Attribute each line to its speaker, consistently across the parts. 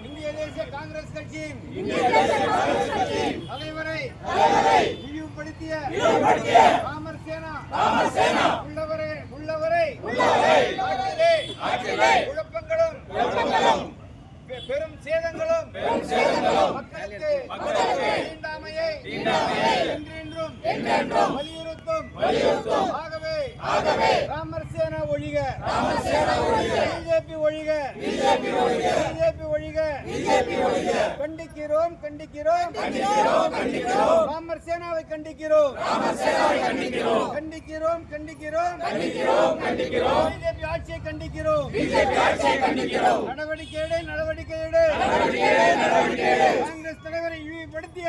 Speaker 1: இந்திய தேசிய காங்கிரஸ் கட்சியின் தலைவரை இழிவுபடுத்திய ராமர் சேனா உள்ளவரை குழப்பங்களும் பெரும் சேதங்களும் மக்களுக்கு தீண்டாமையை என்றென்றும் வலியுறுத்தும். ஆகவே ராமர் சேனா ஒழிக, பிஜேபி ஒழிக, கண்டிக்கிறோம். ராமர் சேனாவை கண்டிக்கிறோம். பிஜேபி ஆட்சியை கண்டிக்கிறோம். நடவடிக்கை எடு. காங்கிரஸ் தலைவரை இழிவுபடுத்திய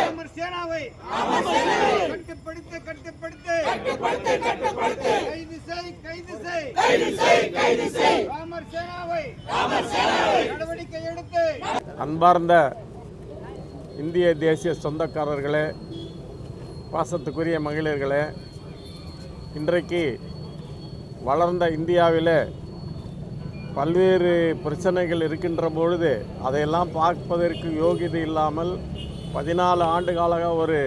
Speaker 1: ராமர் சேனாவை கட்டுப்படுத்து. கைது செய். ராமர் சேனாவை நடவடிக்கை எடுத்து.
Speaker 2: அன்பார்ந்த இந்திய தேசிய சொந்தக்காரர்களே, பாசத்துக்குரிய மகளிர்களே, இன்றைக்கு வளர்ந்த இந்தியாவில் பல்வேறு பிரச்சனைகள் இருக்கின்ற பொழுது அதையெல்லாம் பார்ப்பதற்கு யோகியதை இல்லாமல் 14 ஆண்டு கால ஒரு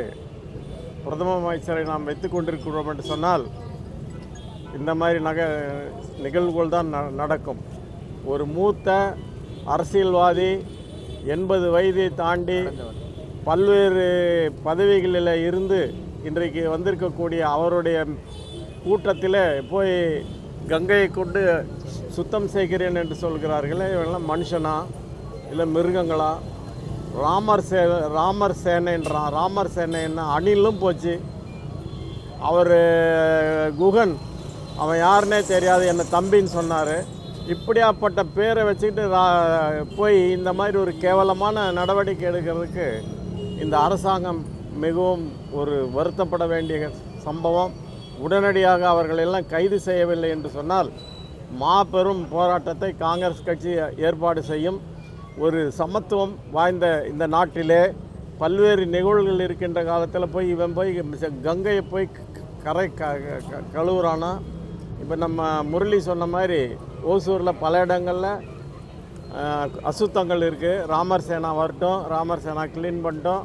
Speaker 2: பிரதம அமைச்சரை நாம் வைத்து கொண்டிருக்கிறோம் என்று சொன்னால் இந்த மாதிரி நிகழ்வுகள் தான் நடக்கும். ஒரு மூத்த அரசியல்வாதி 80 வயதை தாண்டி பல்வேறு பதவிகளில் இருந்து இன்றைக்கு வந்திருக்கக்கூடிய அவருடைய கூட்டத்தில் போய் கங்கையை கொண்டு சுத்தம் செய்கிறேன் என்று சொல்கிறார்களே, இவெல்லாம் மனுஷனா இல்லை மிருகங்களா? ராமர் சேனைன்னா அணிலும் போச்சு. அவர் குகன், அவன் யாருன்னே தெரியாது, என்னை தம்பின்னு சொன்னார். இப்படியாப்பட்ட பேரை வச்சுக்கிட்டு போய் இந்த மாதிரி ஒரு கேவலமான நடவடிக்கை எடுக்கிறதுக்கு இந்த அரசாங்கம் மிகவும் ஒரு வருத்தப்பட வேண்டிய சம்பவம். உடனடியாக அவர்களெல்லாம் கைது செய்யவில்லை என்று சொன்னால் மாபெரும் போராட்டத்தை காங்கிரஸ் கட்சி ஏற்பாடு செய்யும். ஒரு சமத்துவம் வாய்ந்த இந்த நாட்டிலே பல்வேறு நிகழ்வுகள் இருக்கின்ற காலத்தில் போய் இவன் போய் கங்கையை போய் கழுவுறானா. இப்போ நம்ம முரளி சொன்ன மாதிரி ஓசூரில் பல இடங்களில் அசுத்தங்கள் இருக்குது. ராமர் சேனா வரட்டும், ராமர் சேனா க்ளீன் பண்ணிட்டோம்.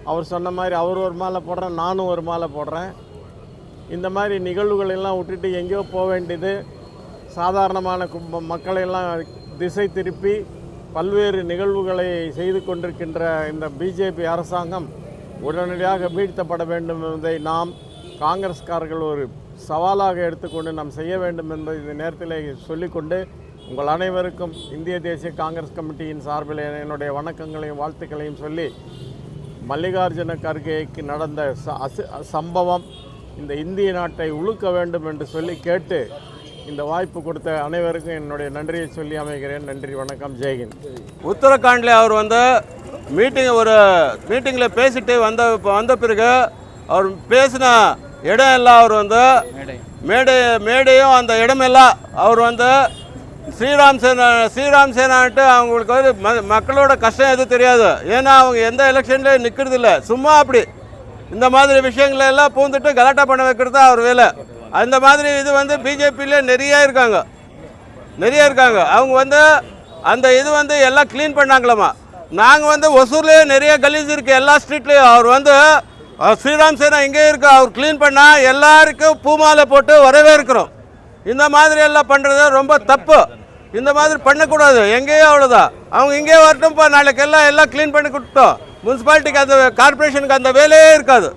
Speaker 2: அவர் சொன்ன மாதிரி அவர் ஒரு மாலை போடுறேன், நானும் ஒரு மாலை போடுறேன். இந்த மாதிரி நிகழ்வுகளெல்லாம் விட்டுட்டு எங்கேயோ போக வேண்டியது. சாதாரணமான மக்களையெல்லாம் திசை திருப்பி பல்வேறு நிகழ்வுகளை செய்து கொண்டிருக்கின்ற இந்த பிஜேபி அரசாங்கம் உடனடியாக வீழ்த்தப்பட வேண்டும் என்பதை நாம் காங்கிரஸ்காரர்கள் ஒரு சவாலாக எடுத்துக்கொண்டு நாம் செய்ய வேண்டும் என்பதை இந்த நேரத்தில் சொல்லிக்கொண்டு உங்கள் அனைவருக்கும் இந்திய தேசிய காங்கிரஸ் கமிட்டியின் சார்பில் என்னுடைய வணக்கங்களையும் வாழ்த்துக்களையும் சொல்லி, மல்லிகார்ஜுன கர்கேக்கு நடந்த சம்பவம் இந்த இந்திய நாட்டை உழுக்க வேண்டும் என்று சொல்லி கேட்டு இந்த வாய்ப்பு கொடுத்த அனைவருக்கும் என்னுடைய நன்றியை சொல்லி அமைகிறேன். நன்றி, வணக்கம், ஜெய்ஹிந்த்.
Speaker 3: உத்தரகாண்டில் அவர் மீட்டிங்கில் பேசிட்டு வந்த பிறகு அவர் பேசின இடம் எல்லாம் அவர் மேடையும் அந்த இடமெல்லாம் அவர் ஸ்ரீராம் சேனான்ட்டு அவங்களுக்கு மக்களோட கஷ்டம் எதுவும் தெரியாது. ஏன்னா அவங்க எந்த எலெக்ஷன்லேயும் நிற்கிறது இல்லை. சும்மா அப்படி இந்த மாதிரி விஷயங்களை எல்லாம் பூந்துட்டு கலாட்டா பண்ண வைக்கிறது அவர் வேலை. அந்த மாதிரி இது பிஜேபியில் நிறைய இருக்காங்க. அவங்க அந்த இது எல்லாம் க்ளீன் பண்ணாங்களாமா. நாங்கள் ஒசூர்லேயே நிறைய கலீஸ் இருக்குது எல்லா ஸ்ட்ரீட்லேயும். அவர் ஸ்ரீராம் சேனா இங்கே இருக்கு, அவர் க்ளீன் பண்ணால் எல்லாருக்கும் பூமாலை போட்டு வரவேற்கிறோம். இந்த மாதிரி எல்லாம் பண்ணுறது ரொம்ப தப்பு. இந்த மாதிரி பண்ணக்கூடாது. எங்கேயோ அவ்வளோதான். அவங்க இங்கே வரட்டும்ப்பா, நாளைக்கு எல்லாம் க்ளீன் பண்ணி கொடுத்தோம். முனிசிபாலிட்டிக்கு அந்த கார்பரேஷனுக்கு அந்த வேலையே இருக்காது.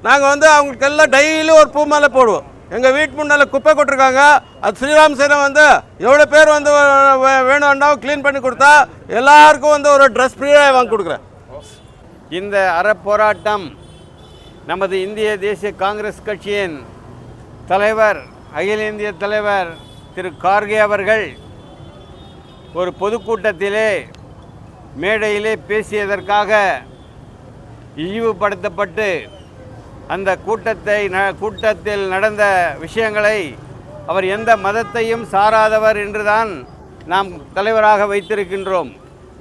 Speaker 3: நாங்கள் அவங்களுக்கு எல்லாம் டெய்லி ஒரு பூமாலை போடுவோம். எங்கள் வீட்டு முன்னால் குப்பை கொட்டிருக்காங்க. அது ஸ்ரீராம் சேனா எவ்வளோ பேர் வேணும்னா க்ளீன் பண்ணி கொடுத்தா எல்லாருக்கும் ஒரு ட்ரெஸ் ஃப்ரீயாக வாங்கி கொடுக்குறேன்.
Speaker 4: இந்த அறப்போராட்டம் நமது இந்திய தேசிய காங்கிரஸ் கட்சியின் தலைவர், அகில இந்திய தலைவர் திரு கார்கே அவர்கள் ஒரு பொதுக்கூட்டத்திலே மேடையிலே பேசியதற்காக இழிவுபடுத்தப்பட்டு அந்த கூட்டத்தில் நடந்த விஷயங்களை அவர் எந்த மதத்தையும் சாராதவர் என்றுதான் நாம் தலைவராக வைத்திருக்கின்றோம்.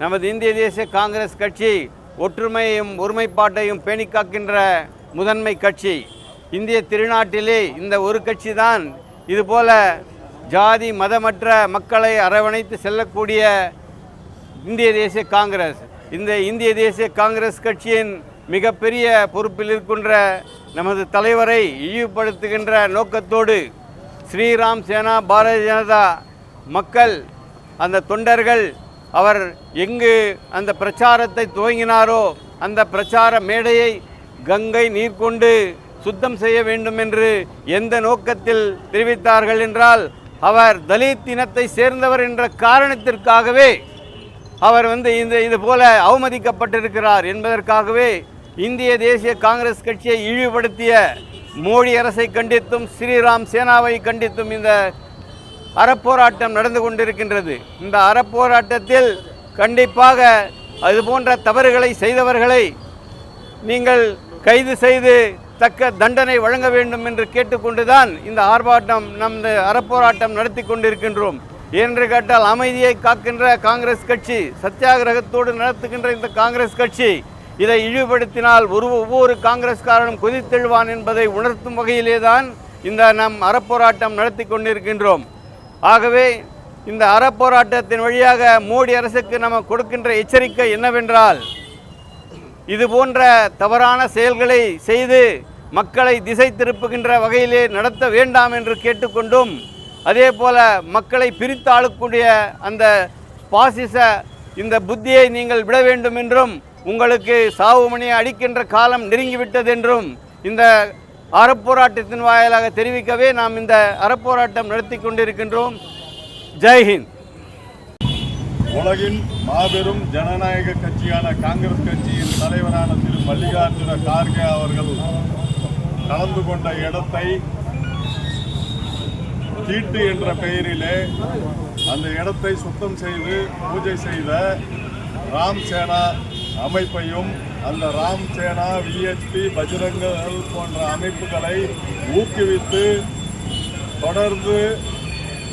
Speaker 4: நமது இந்திய தேசிய காங்கிரஸ் கட்சி ஒற்றுமையையும் ஒருமைப்பாட்டையும் பேணி காக்கின்ற முதன்மை கட்சி. இந்திய திருநாட்டிலே இந்த ஒரு கட்சி தான் இதுபோல ஜாதி மதமற்ற மக்களை அரவணைத்து செல்லக்கூடிய இந்திய தேசிய காங்கிரஸ். இந்த இந்திய தேசிய காங்கிரஸ் கட்சியின் மிகப்பெரிய பொறுப்பில் இருக்கின்ற நமது தலைவரை இழிவுபடுத்துகின்ற நோக்கத்தோடு ஸ்ரீராம் சேனா பாரதிய ஜனதா மக்கள் அந்த தொண்டர்கள் அவர் எங்கு அந்த பிரச்சாரத்தை துவங்கினாரோ அந்த பிரச்சார மேடையை கங்கை நீர் கொண்டு சுத்தம் செய்ய வேண்டும் என்று எந்த நோக்கத்தில் தெரிவித்தார்கள் என்றால், அவர் தலித் இனத்தை சேர்ந்தவர் என்ற காரணத்திற்காகவே அவர் இது போல அவமதிக்கப்பட்டிருக்கிறார் என்பதற்காகவே இந்திய தேசிய காங்கிரஸ் கட்சியை இழிவுபடுத்திய மோடி அரசை கண்டித்தும் ஸ்ரீராம் சேனாவை கண்டித்தும் இந்த அறப்போராட்டம் நடந்து கொண்டிருக்கின்றது. இந்த அறப்போராட்டத்தில் கண்டிப்பாக அதுபோன்ற தவறுகளை செய்தவர்களை நீங்கள் கைது செய்து தக்க தண்டனை வழங்க வேண்டும் என்று கேட்டுக்கொண்டுதான் இந்த அறப்போராட்டம் நடத்தி கொண்டிருக்கின்றோம். என்று கேட்டால் அமைதியை காக்கின்ற காங்கிரஸ் கட்சி, சத்தியாகிரகத்தோடு நடத்துகின்ற இந்த காங்கிரஸ் கட்சி இதை இழிவுபடுத்தினால் ஒவ்வொரு காங்கிரஸ்காரனும் கொதித்தெழுவான் என்பதை உணர்த்தும் வகையிலே தான் இந்த அறப்போராட்டம் நடத்தி கொண்டிருக்கின்றோம். ஆகவே இந்த அறப்போராட்டத்தின் வழியாக மோடி அரசுக்கு நாம் கொடுக்கின்ற எச்சரிக்கை என்னவென்றால், இது போன்ற தவறான செயல்களை செய்து மக்களை திசை திருப்புகின்ற வகையிலே நடத்த வேண்டாம் என்று கேட்டுக்கொண்டும், அதே போல மக்களை பிரித்து ஆளக்கூடிய அந்த பாசிச இந்த புத்தியை நீங்கள் விட வேண்டும் என்றும், உங்களுக்கு சாவு மணியை அடிக்கின்ற காலம் நெருங்கிவிட்டது என்றும் இந்த அறப்போராட்டத்தின் வாயிலாக தெரிவிக்கவே நாம் இந்த அறப்போராட்டம் நடத்தி கொண்டிருக்கின்றோம். ஜெய்ஹிந்த்.
Speaker 5: உலகின் மாபெரும் ஜனநாயக கட்சியான காங்கிரஸ் கட்சியின் தலைவரான திரு மல்லிகார்ஜுன கார்கே அவர்கள் கலந்து கொண்ட இடத்தை தீட்டு என்ற பெயரிலே அந்த இடத்தை சுத்தம் செய்து பூஜை செய்த ராம் சேனா அமைப்பையும், அந்த ராம் சேனா, விஹெச்பி, பஜ்ரங்கள் போன்ற அமைப்புகளை ஊக்குவித்து தொடர்ந்து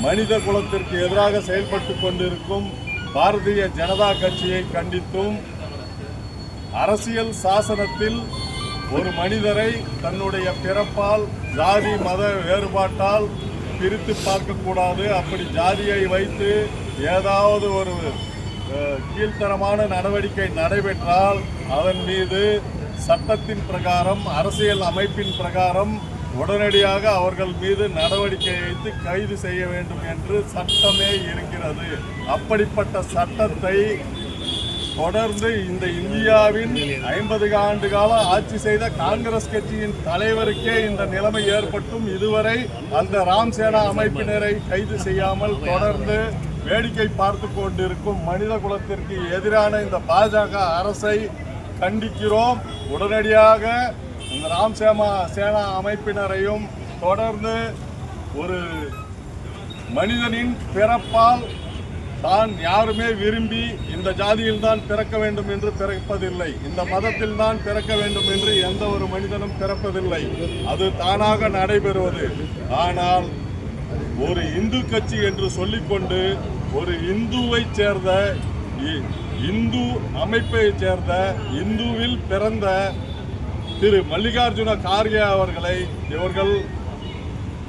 Speaker 5: மனித குலத்திற்கு எதிராக செயல்பட்டு கொண்டிருக்கும் பாரதிய ஜனதா கட்சியை கண்டித்தும், அரசியல் சாசனத்தில் ஒரு மனிதரை தன்னுடைய பிறப்பால், ஜாதி மத வேறுபாட்டால் பிரித்து பார்க்கக்கூடாது, அப்படி ஜாதியை வைத்து ஏதாவது ஒரு கீழ்த்தரமான நடவடிக்கை நடைபெற்றால் அதன் மீது சட்டத்தின் பிரகாரம், அரசியல் அமைப்பின் பிரகாரம் உடனடியாக அவர்கள் மீது நடவடிக்கை வைத்து கைது செய்ய வேண்டும் என்று சட்டமே இருக்கிறது. அப்படிப்பட்ட சட்டத்தை தொடர்ந்து இந்த இந்தியாவின் 50 ஆண்டு கால ஆட்சி செய்த காங்கிரஸ் கட்சியின் தலைவருக்கே இந்த நிலைமை ஏற்பட்டும் இதுவரை அந்த ராம் சேனா அமைப்பினரை கைது செய்யாமல் தொடர்ந்து வேடிக்கை பார்த்து கொண்டிருக்கும் மனித குலத்திற்கு எதிரான இந்த பாஜக அரசை கண்டிக்கிறோம். உடனடியாக இந்த ராம் சேனா அமைப்பினரையும் தொடர்ந்து ஒரு மனிதனின் பிறப்பால் தான் யாருமே விரும்பி இந்த ஜாதியில் தான் பிறக்க வேண்டும் என்று பிறப்பதில்லை, இந்த மதத்தில் தான் பிறக்க வேண்டும் என்று எந்த ஒரு மனிதனும் பிறப்பதில்லை, அது தானாக நடைபெறுவது. ஆனால் ஒரு இந்து கட்சி என்று சொல்லிக்கொண்டு ஒரு இந்துவை சேர்ந்த, இந்து அமைப்பை சேர்ந்த, இந்துவில் பிறந்த திரு மல்லிகார்ஜுன கார்கே அவர்களை இவர்கள்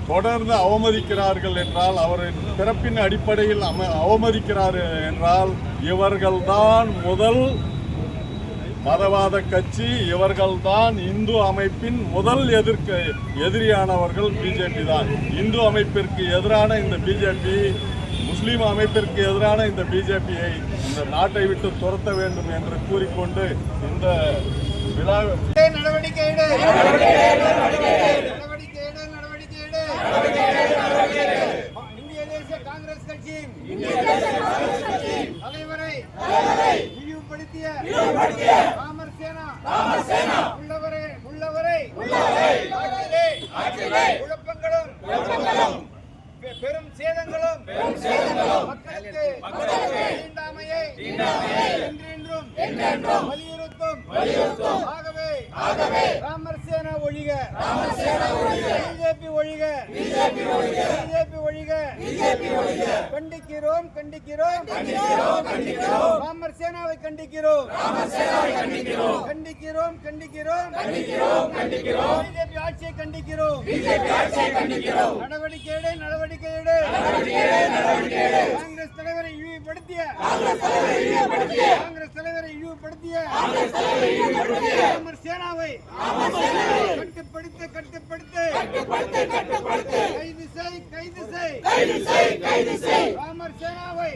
Speaker 5: தொடர்ந்து அவமதிக்கிறார்கள் என்றால், அவரின் பிறப்பின் அடிப்படையில் அவமதிக்கிறார்கள் என்றால், இவர்கள்தான் முதல் மதவாத கட்சி, இவர்கள்தான் இந்து அமைப்பின் முதல் எதிரியானவர்கள் பிஜேபி தான். இந்து அமைப்பிற்கு எதிரான இந்த பிஜேபி, முஸ்லீம் அமைப்பிற்கு எதிரான இந்த பிஜேபியை இந்த நாட்டை விட்டு துரத்த வேண்டும் என்று கூறிக்கொண்டு இந்த விழா
Speaker 1: இந்திய தேசிய காங்கிரஸ் கட்சியின் தலைவரை இழிவுபடுத்திய ராமர் சேனா உள்ளவரை குழப்பங்களும் பெரும் சேதங்களும் மக்களுக்கு தீண்டாமையை என்றென்றும் வலியுறுத்தும். ஆகவே ராமர் சேனா ஒழிக, பிஜேபி ஒழிக, கண்டிக்கிறோம். கண்டிக்கிறோம் ராமர் சேனாவை கண்டிக்கிறோம் கண்டிக்கிறோம் பிஜேபி ஆட்சியை கண்டிக்கிறோம் நடவடிக்கை எடு காங்கிரஸ் தலைவரை இழிவுபடுத்திய ராமர் சேனாவை கட்டுப்படுத்து கைது செய் ராமர் சேனாவை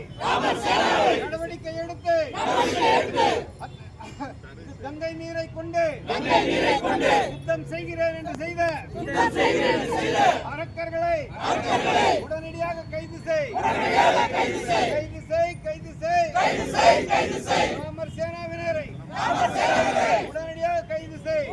Speaker 1: நடவடிக்கை எடுத்து கங்கை நீரை கொண்டு சுத்தம் செய்கிறேன் என்று செய்த அரக்கர்களை உடனடியாக கைது செய் ராமர் சேனாவினரை உடனடியாக கைது செய்